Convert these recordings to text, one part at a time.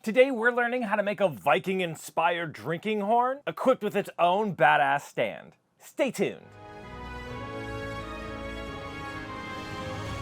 Today we're learning how to make a Viking-inspired drinking horn equipped with its own badass stand. Stay tuned.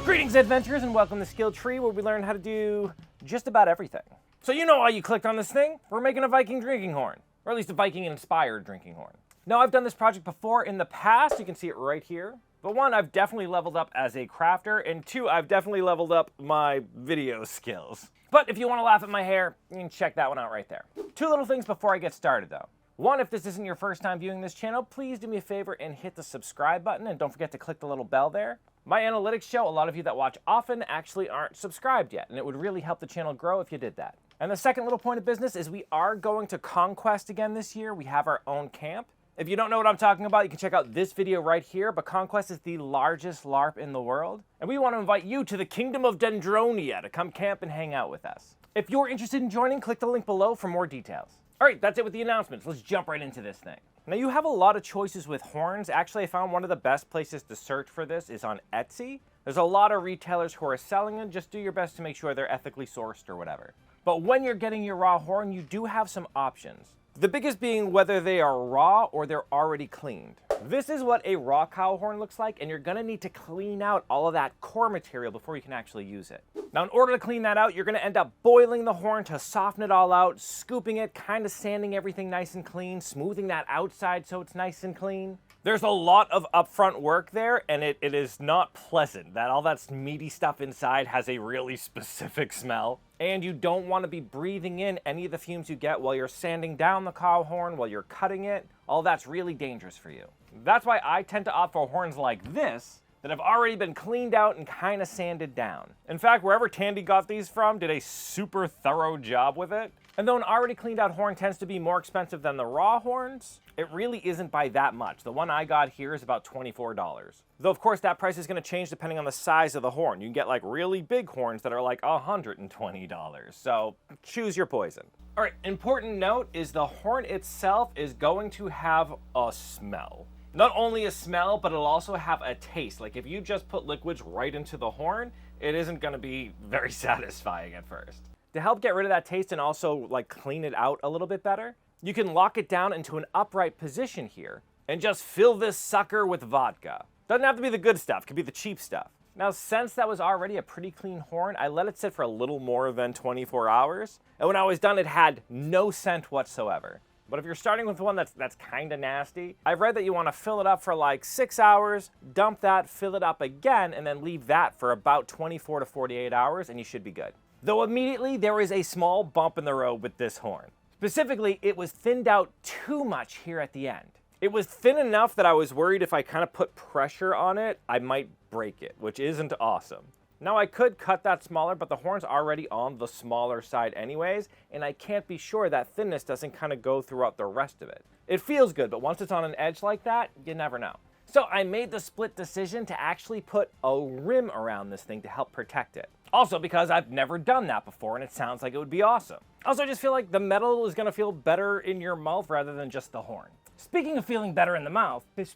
Greetings adventurers and welcome to Skill Tree, where we learn how to do just about everything. So you know why you clicked on this thing? We're making a Viking drinking horn, or at least a Viking-inspired drinking horn. Now I've done this project before in the past, you can see it right here. But one, I've definitely leveled up as a crafter, and two, I've definitely leveled up my video skills. But if you want to laugh at my hair, you can check that one out right there. Two little things before I get started though. One, if this isn't your first time viewing this channel, please do me a favor and hit the subscribe button, and don't forget to click the little bell there. My analytics show a lot of you that watch often actually aren't subscribed yet, and it would really help the channel grow if you did that. And the second little point of business is we are going to Conquest again this year. We have our own camp. If you don't know what I'm talking about, you can check out this video right here, but Conquest is the largest LARP in the world, and we want to invite you to the Kingdom of Dendronia to come camp and hang out with us. If you're interested in joining, click the link below for more details. All right, that's it with the announcements. Let's jump right into this thing. Now you have a lot of choices with horns. Actually, I found one of the best places to search for this is on Etsy. There's a lot of retailers who are selling them. Just do your best to make sure they're ethically sourced or whatever. But when you're getting your raw horn, you do have some options. The biggest being whether they are raw or they're already cleaned. This is what a raw cow horn looks like, and you're gonna need to clean out all of that core material before you can actually use it. Now, in order to clean that out, you're gonna end up boiling the horn to soften it all out, scooping it, kind of sanding everything nice and clean, smoothing that outside so it's nice and clean. There's a lot of upfront work there, and it is not pleasant. All that meaty stuff inside has a really specific smell. And you don't want to be breathing in any of the fumes you get while you're sanding down the cow horn, while you're cutting it. All that's really dangerous for you. That's why I tend to opt for horns like this that have already been cleaned out and kind of sanded down. In fact, wherever Tandy got these from did a super thorough job with it. And though an already cleaned out horn tends to be more expensive than the raw horns, it really isn't by that much. The one I got here is about $24. Though of course that price is going to change depending on the size of the horn. You can get like really big horns that are like $120. So choose your poison. All right, important note is the horn itself is going to have a smell. Not only a smell, but it'll also have a taste. Like if you just put liquids right into the horn, it isn't going to be very satisfying at first. To help get rid of that taste and also like clean it out a little bit better, you can lock it down into an upright position here and just fill this sucker with vodka. Doesn't have to be the good stuff, it could be the cheap stuff. Now, since that was already a pretty clean horn, I let it sit for a little more than 24 hours. And when I was done, it had no scent whatsoever. But if you're starting with one that's kind of nasty, I've read that you want to fill it up for like 6 hours, dump that, fill it up again, and then leave that for about 24 to 48 hours, and you should be good. Though immediately there is a small bump in the road with this horn. Specifically, it was thinned out too much here at the end. It was thin enough that I was worried if I kind of put pressure on it, I might break it, which isn't awesome. Now I could cut that smaller, but the horn's already on the smaller side anyways, and I can't be sure that thinness doesn't kind of go throughout the rest of it. It feels good, but once it's on an edge like that, you never know. So I made the split decision to actually put a rim around this thing to help protect it. Also because I've never done that before and it sounds like it would be awesome. Also, I just feel like the metal is gonna feel better in your mouth rather than just the horn. Speaking of feeling better in the mouth, is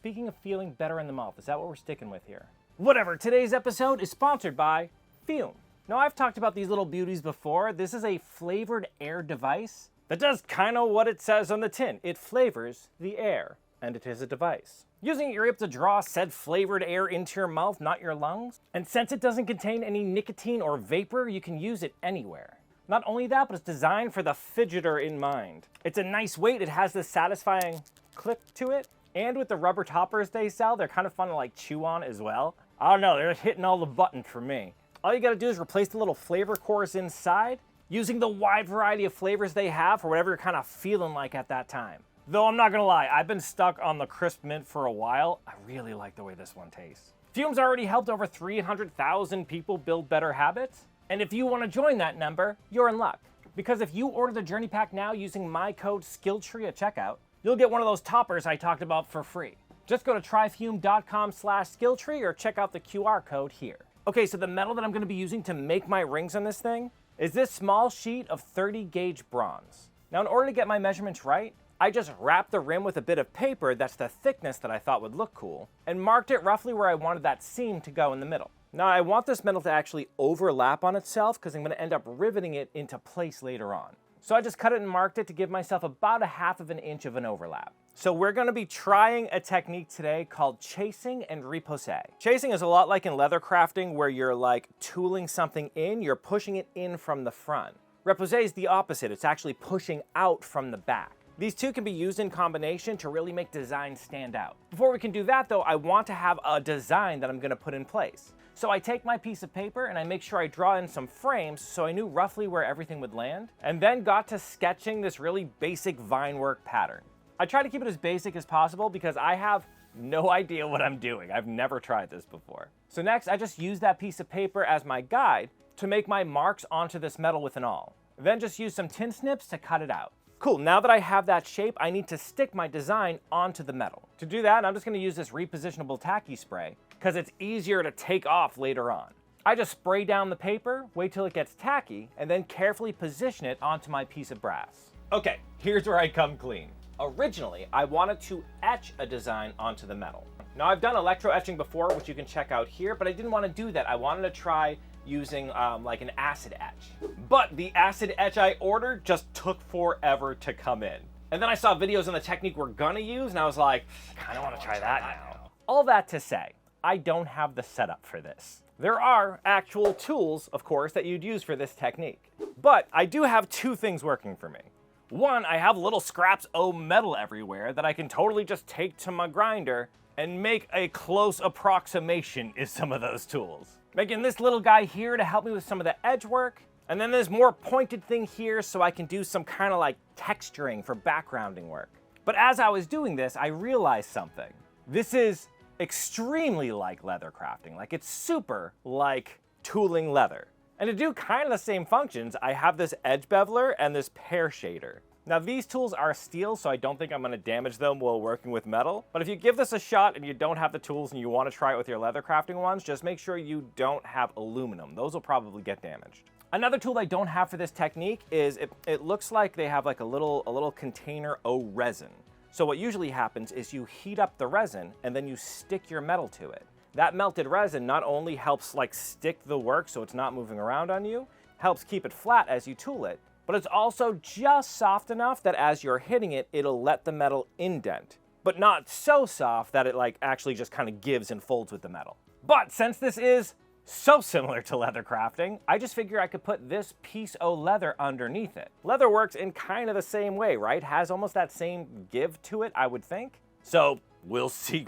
that what we're sticking with here? Whatever, today's episode is sponsored by Fume. Now I've talked about these little beauties before. This is a flavored air device that does kind of what it says on the tin. It flavors the air, and it is a device. Using it, you're able to draw said flavored air into your mouth, not your lungs. And since it doesn't contain any nicotine or vapor, you can use it anywhere. Not only that, but it's designed for the fidgeter in mind. It's a nice weight, it has this satisfying clip to it, and with the rubber toppers they sell, they're kind of fun to like chew on as well. I don't know, they're hitting all the buttons for me. All you gotta do is replace the little flavor cores inside, using the wide variety of flavors they have for whatever you're kind of feeling like at that time. Though I'm not gonna lie, I've been stuck on the crisp mint for a while. I really like the way this one tastes. Fume's already helped over 300,000 people build better habits, and if you want to join that number, you're in luck. Because if you order the Journey Pack now using my code SKILLTREE at checkout, you'll get one of those toppers I talked about for free. Just go to tryfume.com/skilltree or check out the QR code here. Okay, so the metal that I'm going to be using to make my rings on this thing is this small sheet of 30 gauge bronze. Now in order to get my measurements right, I just wrapped the rim with a bit of paper that's the thickness that I thought would look cool, and marked it roughly where I wanted that seam to go in the middle. Now I want this metal to actually overlap on itself because I'm going to end up riveting it into place later on. So I just cut it and marked it to give myself about 1/2 inch of an overlap. So we're gonna be trying a technique today called chasing and repoussé. Chasing is a lot like in leather crafting where you're like tooling something in, you're pushing it in from the front. Repoussé is the opposite, it's actually pushing out from the back. These two can be used in combination to really make designs stand out. Before we can do that though, I want to have a design that I'm gonna put in place. So I take my piece of paper and I make sure I draw in some frames so I knew roughly where everything would land, and then got to sketching this really basic vine work pattern. I try to keep it as basic as possible because I have no idea what I'm doing. I've never tried this before. So next, I just use that piece of paper as my guide to make my marks onto this metal with an awl. Then just use some tin snips to cut it out. Cool, now that I have that shape, I need to stick my design onto the metal. To do that, I'm just gonna use this repositionable tacky spray because it's easier to take off later on. I just spray down the paper, wait till it gets tacky, and then carefully position it onto my piece of brass. Okay, here's where I come clean. Originally, I wanted to etch a design onto the metal. Now I've done electro etching before, which you can check out here, but I didn't want to do that. I wanted to try using like an acid etch. But the acid etch I ordered just took forever to come in. And then I saw videos on the technique we're gonna use, and I was like, I kinda wanna try that now. All that to say, I don't have the setup for this. There are actual tools, of course, that you'd use for this technique. But I do have two things working for me. One, I have little scraps of metal everywhere that I can totally just take to my grinder and make a close approximation is some of those tools. Making this little guy here to help me with some of the edge work, and then there's more pointed thing here so I can do some kind of like texturing for backgrounding work. But as I was doing this, I realized something. This is extremely like leather crafting, like it's super like tooling leather. And to do kind of the same functions, I have this edge beveler and this pear shader. Now these tools are steel, so I don't think I'm gonna damage them while working with metal. But if you give this a shot and you don't have the tools and you wanna try it with your leather crafting ones, just make sure you don't have aluminum. Those will probably get damaged. Another tool I don't have for this technique is, it looks like they have like a little container of resin. So what usually happens is you heat up the resin and then you stick your metal to it. That melted resin not only helps like stick the work so it's not moving around on you, helps keep it flat as you tool it, but it's also just soft enough that as you're hitting it, it'll let the metal indent, but not so soft that it like actually just kind of gives and folds with the metal. But since this is so similar to leather crafting, I just figure I could put this piece of leather underneath it. Leather works in kind of the same way, right? Has almost that same give to it, I would think. So we'll see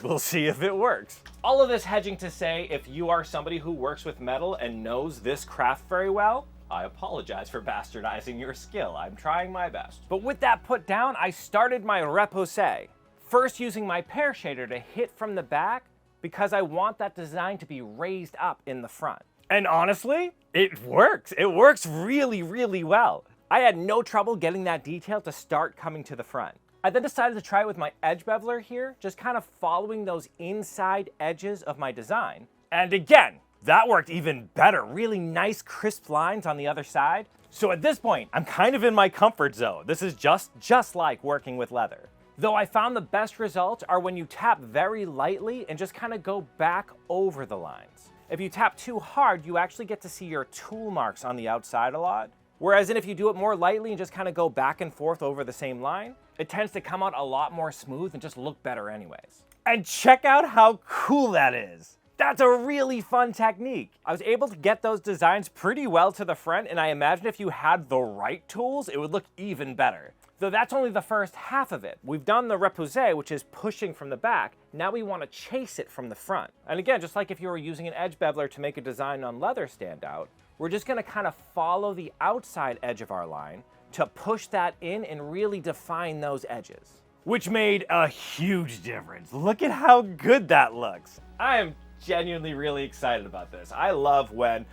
if it works. All of this hedging to say, if you are somebody who works with metal and knows this craft very well, I apologize for bastardizing your skill. I'm trying my best. But with that put down, I started my repoussé. First using my pear shader to hit from the back because I want that design to be raised up in the front. And honestly, it works. It works really, really well. I had no trouble getting that detail to start coming to the front. I then decided to try it with my edge beveler here, just kind of following those inside edges of my design. And again, that worked even better. Really nice crisp lines on the other side. So at this point, I'm kind of in my comfort zone. This is just like working with leather. Though I found the best results are when you tap very lightly and just kind of go back over the lines. If you tap too hard, you actually get to see your tool marks on the outside a lot. Whereas if you do it more lightly and just kind of go back and forth over the same line, it tends to come out a lot more smooth and just look better anyways. And check out how cool that is. That's a really fun technique. I was able to get those designs pretty well to the front, and I imagine if you had the right tools, it would look even better. Though that's only the first half of it. We've done the repoussé, which is pushing from the back. Now we want to chase it from the front. And again, just like if you were using an edge beveler to make a design on leather stand out, we're just going to kind of follow the outside edge of our line to push that in and really define those edges. Which made a huge difference. Look at how good that looks. I am genuinely really excited about this. I love when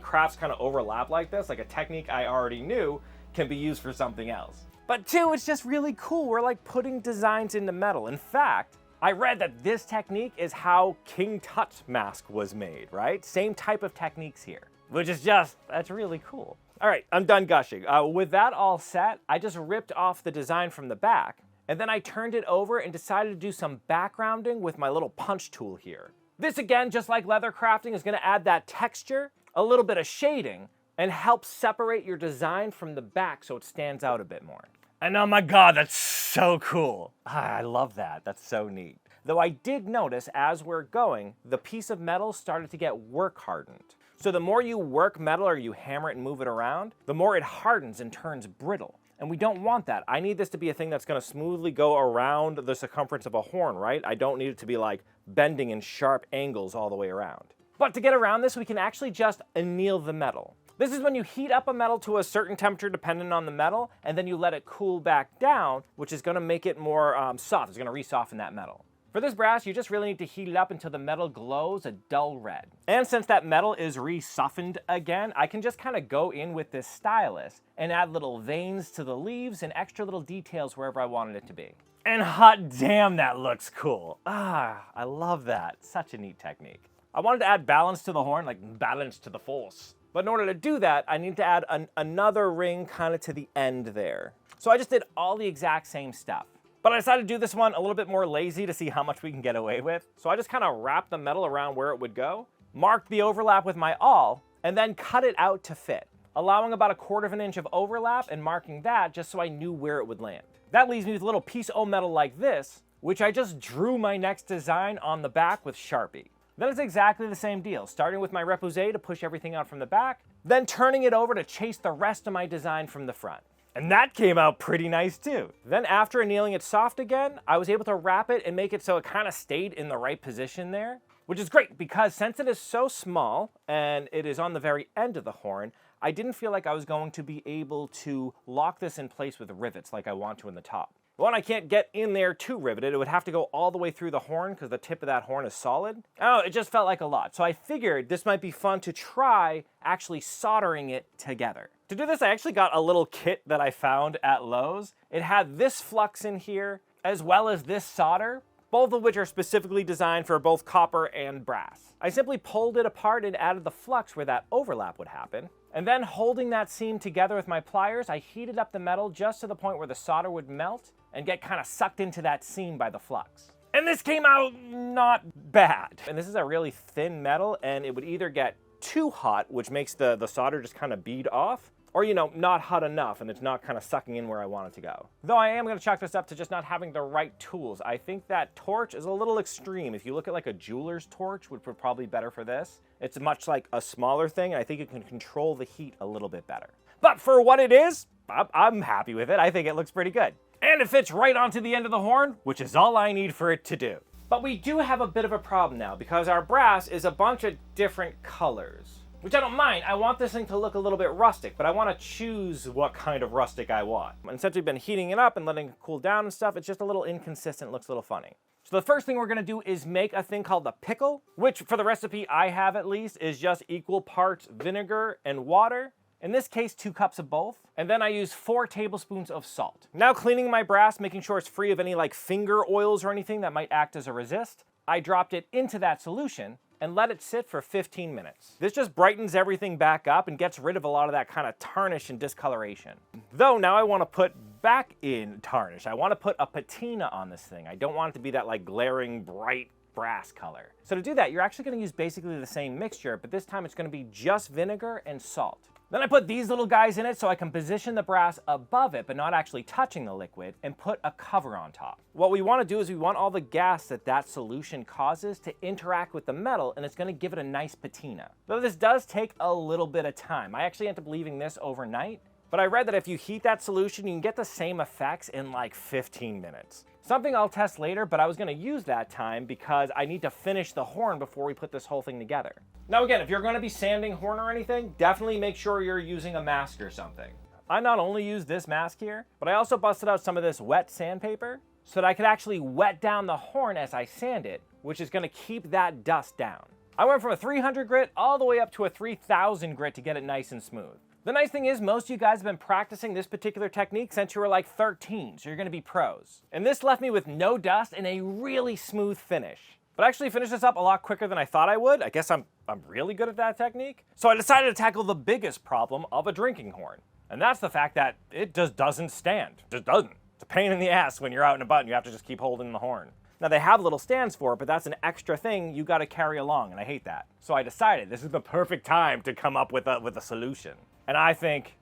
crafts kind of overlap like this, like a technique I already knew can be used for something else. But two, it's just really cool. We're like putting designs into metal. In fact, I read that this technique is how King Tut's mask was made, right? Same type of techniques here, which is that's really cool. All right, I'm done gushing. With that all set, I just ripped off the design from the back, and then I turned it over and decided to do some backgrounding with my little punch tool here. This again, just like leather crafting, is gonna add that texture, a little bit of shading, and help separate your design from the back so it stands out a bit more. And oh my God, that's so cool. I love that. That's so neat. Though I did notice as we're going, the piece of metal started to get work hardened. So the more you work metal or you hammer it and move it around, the more it hardens and turns brittle. And we don't want that. I need this to be a thing that's gonna smoothly go around the circumference of a horn, right? I don't need it to be like bending in sharp angles all the way around. But to get around this, we can actually just anneal the metal. This is when you heat up a metal to a certain temperature dependent on the metal, and then you let it cool back down, which is gonna make it more soft. It's gonna re-soften that metal. For this brass, you just really need to heat it up until the metal glows a dull red. And since that metal is re-softened again, I can just kind of go in with this stylus and add little veins to the leaves and extra little details wherever I wanted it to be. And hot damn, that looks cool. I love that. Such a neat technique. I wanted to add balance to the horn, like balance to the force. But in order to do that, I need to add another ring kind of to the end there. So I just did all the exact same stuff. But I decided to do this one a little bit more lazy to see how much we can get away with. So I just kind of wrapped the metal around where it would go, marked the overlap with my awl, and then cut it out to fit, allowing about 1/4 of an inch of overlap and marking that just so I knew where it would land. That leaves me with a little piece of metal like this, which I just drew my next design on the back with Sharpie. Then it's exactly the same deal, starting with my repoussé to push everything out from the back, then turning it over to chase the rest of my design from the front. And that came out pretty nice too. Then after annealing it soft again, I was able to wrap it and make it so it kind of stayed in the right position there, which is great because since it is so small and it is on the very end of the horn, I didn't feel like I was going to be able to lock this in place with rivets like I want to in the top. One, I can't get in there to rivet it. It would have to go all the way through the horn because the tip of that horn is solid. Oh, it just felt like a lot. So I figured this might be fun to try actually soldering it together. To do this, I actually got a little kit that I found at Lowe's. It had this flux in here, as well as this solder, both of which are specifically designed for both copper and brass. I simply pulled it apart and added the flux where that overlap would happen. And then holding that seam together with my pliers, I heated up the metal just to the point where the solder would melt and get kind of sucked into that seam by the flux. And this came out not bad. And this is a really thin metal, and it would either get too hot, which makes the solder just kind of bead off, or, you know, not hot enough and it's not kind of sucking in where I want it to go. Though I am going to chalk this up to just not having the right tools. I think that torch is a little extreme. If you look at like a jeweler's torch, which would probably be better for this, it's much like a smaller thing, and I think you can control the heat a little bit better. But for what it is, I'm happy with it. I think it looks pretty good. And it fits right onto the end of the horn, which is all I need for it to do. But we do have a bit of a problem now because our brass is a bunch of different colors. Which I don't mind. I want this thing to look a little bit rustic, but I want to choose what kind of rustic I want. And since we've been heating it up and letting it cool down and stuff, it's just a little inconsistent, looks a little funny. So the first thing we're gonna do is make a thing called the pickle, which for the recipe I have at least is just equal parts vinegar and water. In this case, 2 cups of both. And then I use 4 tablespoons of salt. Now cleaning my brass, making sure it's free of any like finger oils or anything that might act as a resist, I dropped it into that solution and let it sit for 15 minutes. This just brightens everything back up and gets rid of a lot of that kind of tarnish and discoloration. Though now I want to put back in tarnish. I want to put a patina on this thing. I don't want it to be that like glaring bright brass color. So to do that, you're actually going to use basically the same mixture, but this time it's going to be just vinegar and salt. Then I put these little guys in it so I can position the brass above it, but not actually touching the liquid, and put a cover on top. What we want to do is we want all the gas that solution causes to interact with the metal, and it's going to give it a nice patina. Though this does take a little bit of time. I actually end up leaving this overnight, but I read that if you heat that solution, you can get the same effects in like 15 minutes. Something I'll test later, but I was going to use that time because I need to finish the horn before we put this whole thing together. Now again, if you're going to be sanding horn or anything, definitely make sure you're using a mask or something. I not only used this mask here, but I also busted out some of this wet sandpaper so that I could actually wet down the horn as I sand it, which is going to keep that dust down. I went from a 300 grit all the way up to a 3000 grit to get it nice and smooth. The nice thing is most of you guys have been practicing this particular technique since you were like 13, so you're going to be pros. And this left me with no dust and a really smooth finish. But I actually finished this up a lot quicker than I thought I would. I guess I'm really good at that technique. So I decided to tackle the biggest problem of a drinking horn. And that's the fact that it just doesn't stand. Just doesn't. It's a pain in the ass when you're out and about and you have to just keep holding the horn. Now they have little stands for it, but that's an extra thing you got to carry along, and I hate that. So I decided this is the perfect time to come up with a solution. And I think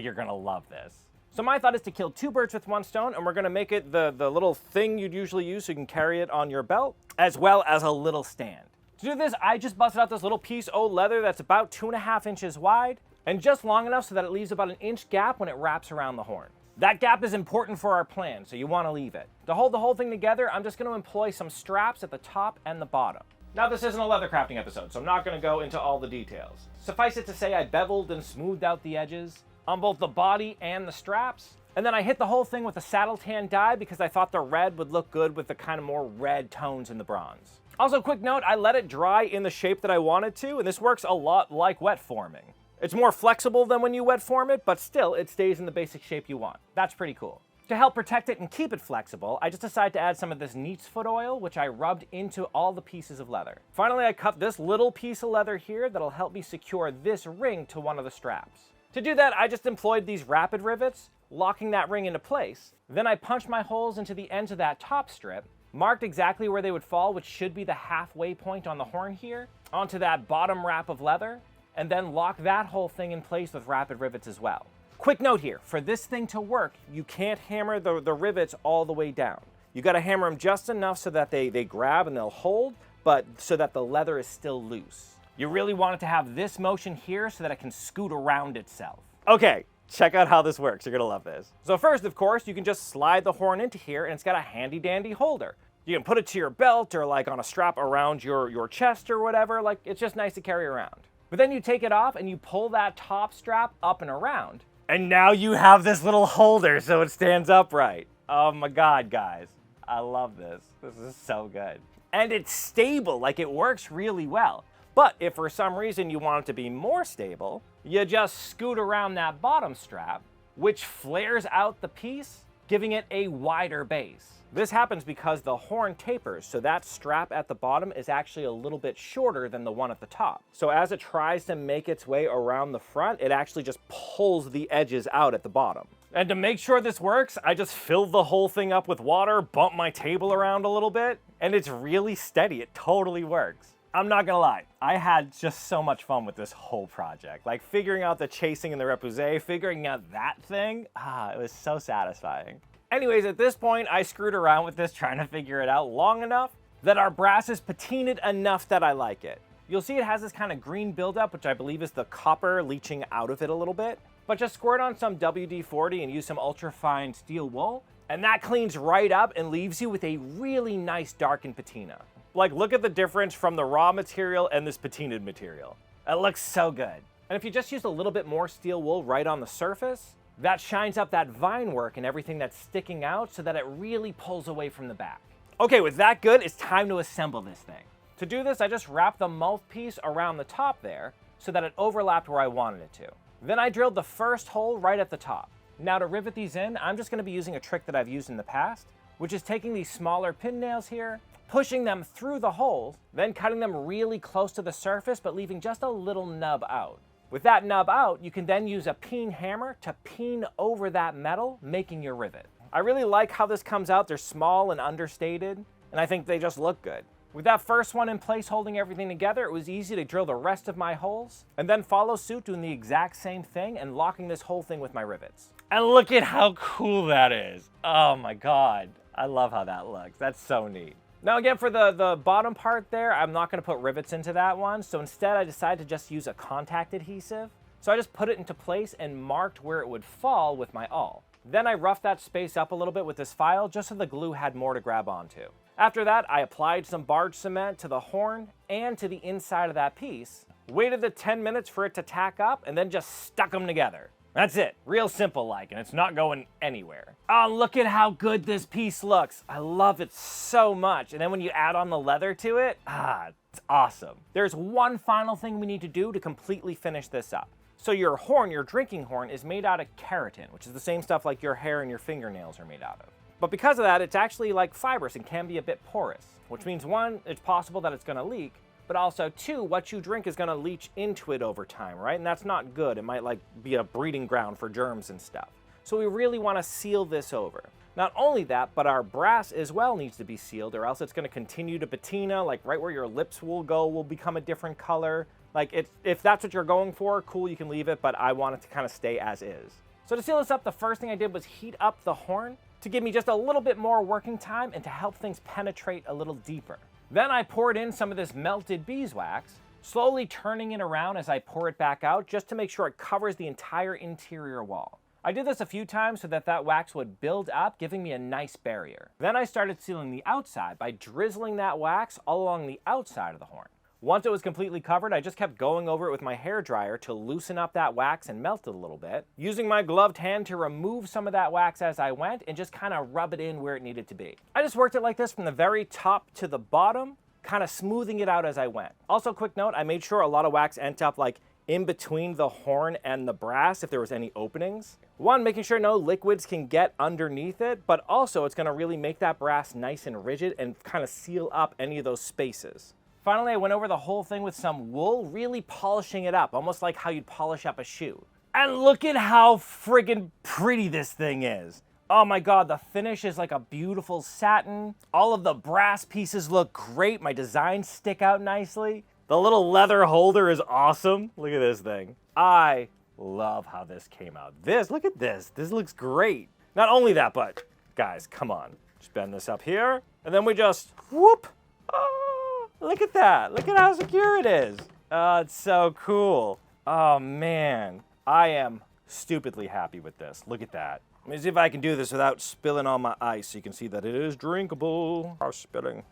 you're gonna love this. So my thought is to kill 2 birds with 1 stone, and we're gonna make it the little thing you'd usually use so you can carry it on your belt, as well as a little stand. To do this, I just busted out this little piece of leather that's about 2.5 inches wide, and just long enough so that it leaves about an inch gap when it wraps around the horn. That gap is important for our plan, so you wanna leave it. To hold the whole thing together, I'm just gonna employ some straps at the top and the bottom. Now this isn't a leather crafting episode, so I'm not gonna go into all the details. Suffice it to say I beveled and smoothed out the edges on both the body and the straps. And then I hit the whole thing with a saddle tan dye because I thought the red would look good with the kind of more red tones in the bronze. Also, quick note, I let it dry in the shape that I wanted to, and this works a lot like wet forming. It's more flexible than when you wet form it, but still it stays in the basic shape you want. That's pretty cool. To help protect it and keep it flexible, I just decided to add some of this neat's foot oil, which I rubbed into all the pieces of leather. Finally, I cut this little piece of leather here that'll help me secure this ring to one of the straps. To do that, I just employed these rapid rivets, locking that ring into place. Then I punched my holes into the ends of that top strip, marked exactly where they would fall, which should be the halfway point on the horn here, onto that bottom wrap of leather, and then lock that whole thing in place with rapid rivets as well. Quick note here, for this thing to work, you can't hammer the rivets all the way down. You gotta hammer them just enough so that they grab and they'll hold, but so that the leather is still loose. You really want it to have this motion here so that it can scoot around itself. Okay, check out how this works. You're gonna love this. So first, of course, you can just slide the horn into here and it's got a handy dandy holder. You can put it to your belt or like on a strap around your chest or whatever. Like, it's just nice to carry around. But then you take it off and you pull that top strap up and around. And now you have this little holder so it stands upright. Oh my God, guys. I love this. This is so good. And it's stable, like it works really well. But if for some reason you want it to be more stable, you just scoot around that bottom strap, which flares out the piece, giving it a wider base. This happens because the horn tapers, so that strap at the bottom is actually a little bit shorter than the one at the top. So as it tries to make its way around the front, it actually just pulls the edges out at the bottom. And to make sure this works, I just filled the whole thing up with water, bumped my table around a little bit, and it's really steady. It totally works. I'm not gonna lie, I had just so much fun with this whole project. Like figuring out the chasing and the repoussé, figuring out that thing, it was so satisfying. Anyways, at this point, I screwed around with this trying to figure it out long enough that our brass is patinaed enough that I like it. You'll see it has this kind of green buildup, which I believe is the copper leaching out of it a little bit. But just squirt on some WD-40 and use some ultra-fine steel wool, and that cleans right up and leaves you with a really nice darkened patina. Like, look at the difference from the raw material and this patinaed material. It looks so good. And if you just use a little bit more steel wool right on the surface, that shines up that vine work and everything that's sticking out so that it really pulls away from the back. Okay, with that good, it's time to assemble this thing. To do this, I just wrapped the mouthpiece around the top there so that it overlapped where I wanted it to. Then I drilled the first hole right at the top. Now to rivet these in, I'm just gonna be using a trick that I've used in the past, which is taking these smaller pin nails here, pushing them through the holes, then cutting them really close to the surface, but leaving just a little nub out. With that nub out, you can then use a peen hammer to peen over that metal, making your rivet. I really like how this comes out. They're small and understated, and I think they just look good. With that first one in place holding everything together, it was easy to drill the rest of my holes, and then follow suit doing the exact same thing and locking this whole thing with my rivets. And look at how cool that is. Oh my God, I love how that looks. That's so neat. Now again, for the bottom part there, I'm not gonna put rivets into that one, so instead I decided to just use a contact adhesive. So I just put it into place and marked where it would fall with my awl. Then I roughed that space up a little bit with this file just so the glue had more to grab onto. After that, I applied some barge cement to the horn and to the inside of that piece, waited the 10 minutes for it to tack up, and then just stuck them together. That's it, real simple like, and it's not going anywhere. Oh, look at how good this piece looks. I love it so much. And then when you add on the leather to it, it's awesome. There's one final thing we need to do to completely finish this up. So your horn, your drinking horn, is made out of keratin, which is the same stuff like your hair and your fingernails are made out of. But because of that, it's actually like fibrous and can be a bit porous, which means one, it's possible that it's gonna leak, but also two, what you drink is gonna leach into it over time, right? And that's not good. It might like be a breeding ground for germs and stuff. So we really wanna seal this over. Not only that, but our brass as well needs to be sealed or else it's gonna continue to patina, like right where your lips will go will become a different color. Like, if that's what you're going for, cool, you can leave it, but I want it to kind of stay as is. So to seal this up, the first thing I did was heat up the horn to give me just a little bit more working time and to help things penetrate a little deeper. Then I poured in some of this melted beeswax, slowly turning it around as I pour it back out just to make sure it covers the entire interior wall. I did this a few times so that wax would build up, giving me a nice barrier. Then I started sealing the outside by drizzling that wax all along the outside of the horn. Once it was completely covered, I just kept going over it with my hairdryer to loosen up that wax and melt it a little bit, using my gloved hand to remove some of that wax as I went and just kind of rub it in where it needed to be. I just worked it like this from the very top to the bottom, kind of smoothing it out as I went. Also, quick note, I made sure a lot of wax ended up like in between the horn and the brass if there was any openings. One, making sure no liquids can get underneath it, but also it's gonna really make that brass nice and rigid and kind of seal up any of those spaces. Finally, I went over the whole thing with some wool, really polishing it up, almost like how you'd polish up a shoe. And look at how friggin' pretty this thing is. Oh my God, the finish is like a beautiful satin. All of the brass pieces look great. My designs stick out nicely. The little leather holder is awesome. Look at this thing. I love how this came out. Look at this. This looks great. Not only that, but guys, come on. Just bend this up here, and then we just whoop. Oh, look at that. Look at how secure it is. Oh, it's so cool. Oh man, I am stupidly happy with this. Look at that. Let me see if I can do this without spilling on my ice so you can see that it is drinkable. Spilling.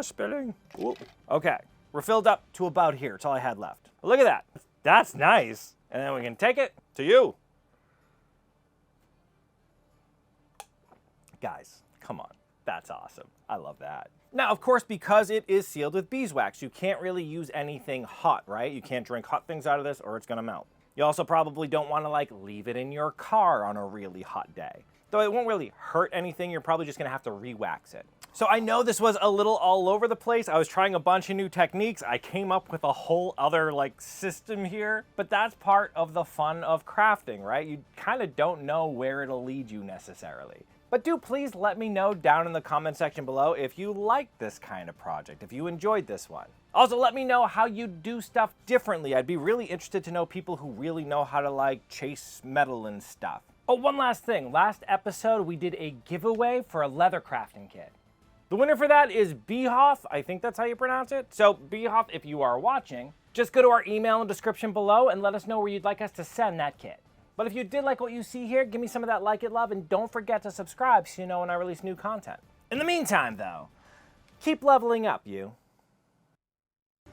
Spilling. Whoop. Okay, we're filled up to about here. It's all I had left. Look at that. That's nice. And then we can take it to you. Guys, come on. That's awesome. I love that. Now, of course, because it is sealed with beeswax, you can't really use anything hot, right? You can't drink hot things out of this or it's gonna melt. You also probably don't want to like leave it in your car on a really hot day. Though it won't really hurt anything, you're probably just gonna have to re-wax it. So I know this was a little all over the place. I was trying a bunch of new techniques. I came up with a whole other like system here, but that's part of the fun of crafting, right? You kind of don't know where it'll lead you necessarily. But do please let me know down in the comment section below if you like this kind of project, if you enjoyed this one. Also, let me know how you do stuff differently. I'd be really interested to know people who really know how to like chase metal and stuff. Oh, one last thing. Last episode, we did a giveaway for a leather crafting kit. The winner for that is Behoff. I think that's how you pronounce it. So Behoff, if you are watching, just go to our email in the description below and let us know where you'd like us to send that kit. But if you did like what you see here, give me some of that like it love and don't forget to subscribe so you know when I release new content. In the meantime though, keep leveling up, you.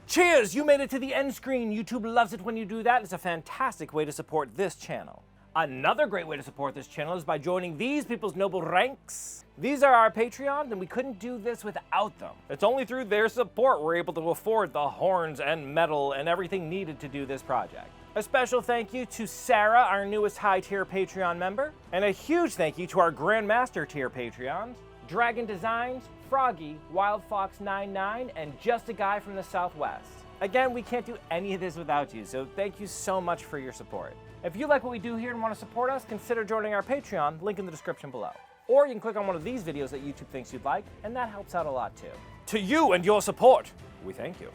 Cheers! You made it to the end screen. YouTube loves it when you do that. It's a fantastic way to support this channel. Another great way to support this channel is by joining these people's noble ranks. These are our Patreons, and we couldn't do this without them. It's only through their support we're able to afford the horns and metal and everything needed to do this project. A special thank you to Sarah, our newest high-tier Patreon member, and a huge thank you to our Grandmaster tier Patreons, Dragon Designs, Froggy, WildFox99, and Just a Guy from the Southwest. Again, we can't do any of this without you, so thank you so much for your support. If you like what we do here and want to support us, consider joining our Patreon, link in the description below. Or you can click on one of these videos that YouTube thinks you'd like, and that helps out a lot too. To you and your support, we thank you.